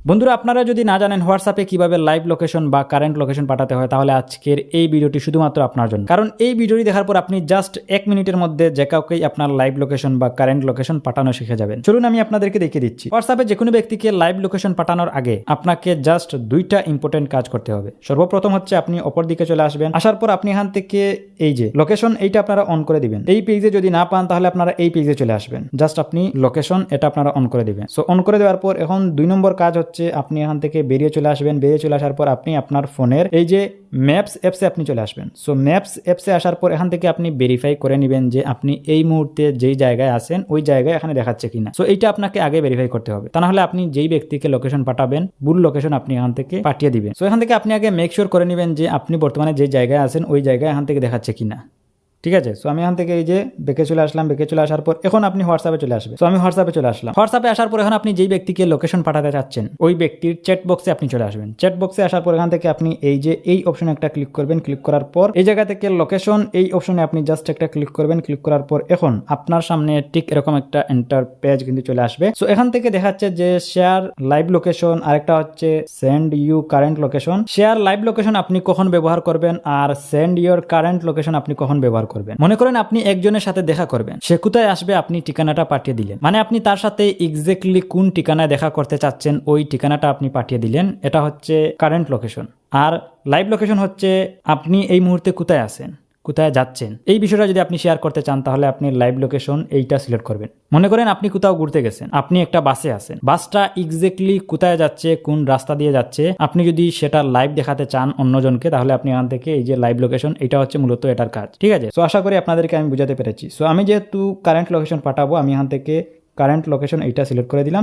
বন্ধুরা, আপনারা যদি না জানেন হোয়াটসঅ্যাপে কিভাবে লাইভ লোকেশন বা কারেন্ট লোকেশন পাঠাতে হয়, তাহলে আজকের এই ভিডিওটি শুধুমাত্র আপনার জন্য। কারণ এই ভিডিওটি দেখার পর আপনি জাস্ট 1 মিনিটের মধ্যে যে কাউকেই আপনার লাইভ লোকেশন বা কারেন্ট লোকেশন পাঠানো শিখে যাবেন। চলুন আমি আপনাদেরকে দেখিয়ে দিচ্ছি। হোয়াটসঅ্যাপে যে কোনো ব্যক্তিকে লাইভ লোকেশন পাঠানোর আগে আপনাকে জাস্ট 2টা ইম্পর্টেন্ট কাজ করতে হবে। সর্বপ্রথম হচ্ছে আপনি অপর দিকে চলে আসবেন। আসার পর আপনি এখান থেকে এই যে লোকেশন, এইটা আপনারা অন করে দিবেন। এই পেজে যদি না পান তাহলে আপনারা এই পেজে চলে আসবেন। জাস্ট আপনি লোকেশন এটা আপনারা অন করে দিবেন। সো অন করে দেওয়ার পর এখন 2 নম্বর কাজ হচ্ছে আপনি এখান থেকে বেরিয়ে চলে আসবেন। বেরিয়ে চলে আসার পর আপনি আপনার ফোনের এই যে ম্যাপস অ্যাপসে আপনি চলে আসবেন। সো ম্যাপস অ্যাপসে আসার পর এখান থেকে আপনি ভেরিফাই করে নেবেন যে আপনি এই মুহূর্তে যেই জায়গায় আছেন ওই জায়গায় এখানে দেখাচ্ছে কিনা। সো এইটা আপনাকে আগে ভেরিফাই করতে হবে, তা না হলে আপনি যেই ব্যক্তিকে লোকেশন পাঠাবেন ভুল লোকেশন আপনি এখান থেকে পাঠিয়ে দিবেন। সো এখান থেকে আপনি আগে মেক শিওর করে নেবেন যে আপনি বর্তমানে যে জায়গায় আছেন ওই জায়গায় এখান থেকে দেখাচ্ছে কিনা। ঠিক আছে। সো আমি এখান থেকে এই যে বেঁকে চলে আসলাম। বেঁকে চলে আসার পর এখন আপনি হোয়াটসঅ্যাপে চলে আসবেন। সো আমি হোয়াটসঅ্যাপে চলে আসলাম। হোয়াটসঅ্যাপে আসার পর এখন আপনি যেই ব্যক্তিকে লোকেশন পাঠাতে চাচ্ছেন ওই ব্যক্তির চ্যাট বক্সে আপনি চলে আসবেন। চ্যাট বক্সে আসার পর এখান থেকে আপনি এই যে এই অপশনে একটা ক্লিক করবেন। ক্লিক করার পর এই জায়গা থেকে লোকেশন এই অপশনে আপনি জাস্ট একটা ক্লিক করবেন। ক্লিক করার পর এখন আপনার সামনে ঠিক এরকম একটা এন্টার পেজ কিন্তু চলে আসবে। সো এখান থেকে দেখাচ্ছে যে শেয়ার লাইভ লোকেশন, আরেকটা হচ্ছে send you current location. Share live location আপনি কখন ব্যবহার করবেন আর সেন্ড ইউর কারেন্ট লোকেশন আপনি কখন ব্যবহার করবেন। মনে করেন আপনি একজনের সাথে দেখা করবেন, সে কোথায় আসবে আপনি ঠিকানাটা পাঠিয়ে দিলেন। মানে আপনি তার সাথে এক্স্যাক্টলি কোন ঠিকানায় দেখা করতে চাচ্ছেন ওই ঠিকানাটা আপনি পাঠিয়ে দিলেন। এটা হচ্ছে কারেন্ট লোকেশন। আর লাইভ লোকেশন হচ্ছে আপনি এই মুহূর্তে কোথায় আছেন, কোথায় যাচ্ছেন। এই বিষয়টা যদি আপনি শেয়ার করতে চান তাহলে আপনি লাইভ লোকেশন এইটা সিলেক্ট করবেন। মনে করেন আপনি কোথাও ঘুরতে গেছেন, আপনি একটা বাসে আছেন, বাসটা এক্স্যাক্টলি কোথায় যাচ্ছে, কোন রাস্তা দিয়ে যাচ্ছে, আপনি যদি সেটা লাইভ দেখাতে চান অন্যজনকে তাহলে আপনি এখান থেকে এই যে লাইভ লোকেশন, এটা হচ্ছে মূলত এটার কাজ। ঠিক আছে। সো আশা করি আপনাদেরকে আমি বুঝাতে পেরেছি। সো আমি যেহেতু কারেন্ট লোকেশন পাঠাবো, আমি এখান থেকে কারেন্ট লোকেশন এইটা সিলেক্ট করে দিলাম।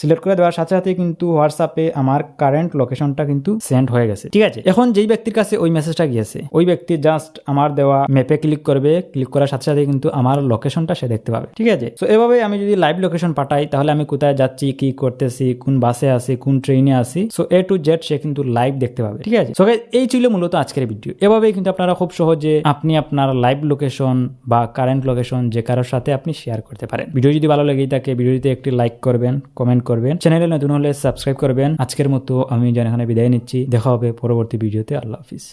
সিলেক্ট করে দেওয়ার সাথে সাথে কিন্তু হোয়াটসঅ্যাপে আমার কারেন্ট লোকেশনটা কিন্তু সেন্ড হয়ে গেছে। ঠিক আছে। এখন যেই ব্যক্তির কাছে ওই মেসেজটা গিয়েছে ওই ব্যক্তি জাস্ট আমার দেওয়া ম্যাপে ক্লিক করবে। ক্লিক করার সাথে সাথে কিন্তু আমার লোকেশনটা সে দেখতে পাবে। ঠিক আছে। সো এভাবে আমি যদি লাইভ লোকেশন পাঠাই তাহলে আমি কোথায় যাচ্ছি, কি করতেছি, কোন বাসে আছি, কোন ট্রেনে আছি, সো এ টু জেড সে কিন্তু লাইভ দেখতে পাবে। ঠিক আছে। সো এই ছিল মূলত আজকের ভিডিও। এভাবেই কিন্তু আপনারা খুব সহজে আপনি আপনার লাইভ লোকেশন বা কারেন্ট লোকেশন যে কারোর সাথে আপনি শেয়ার করতে পারেন। ভিডিও যদি ভালো লেগে থাকে ভিডিওতে একটি লাইক করবেন, কমেন্ট করবেন, চ্যানেলে নতুন হলে সাবস্ক্রাইব করবেন। আজকের মতো আমি এখানে বিদায় নিচ্ছি। দেখা হবে পরবর্তী ভিডিওতে। আল্লাহ হাফিজ।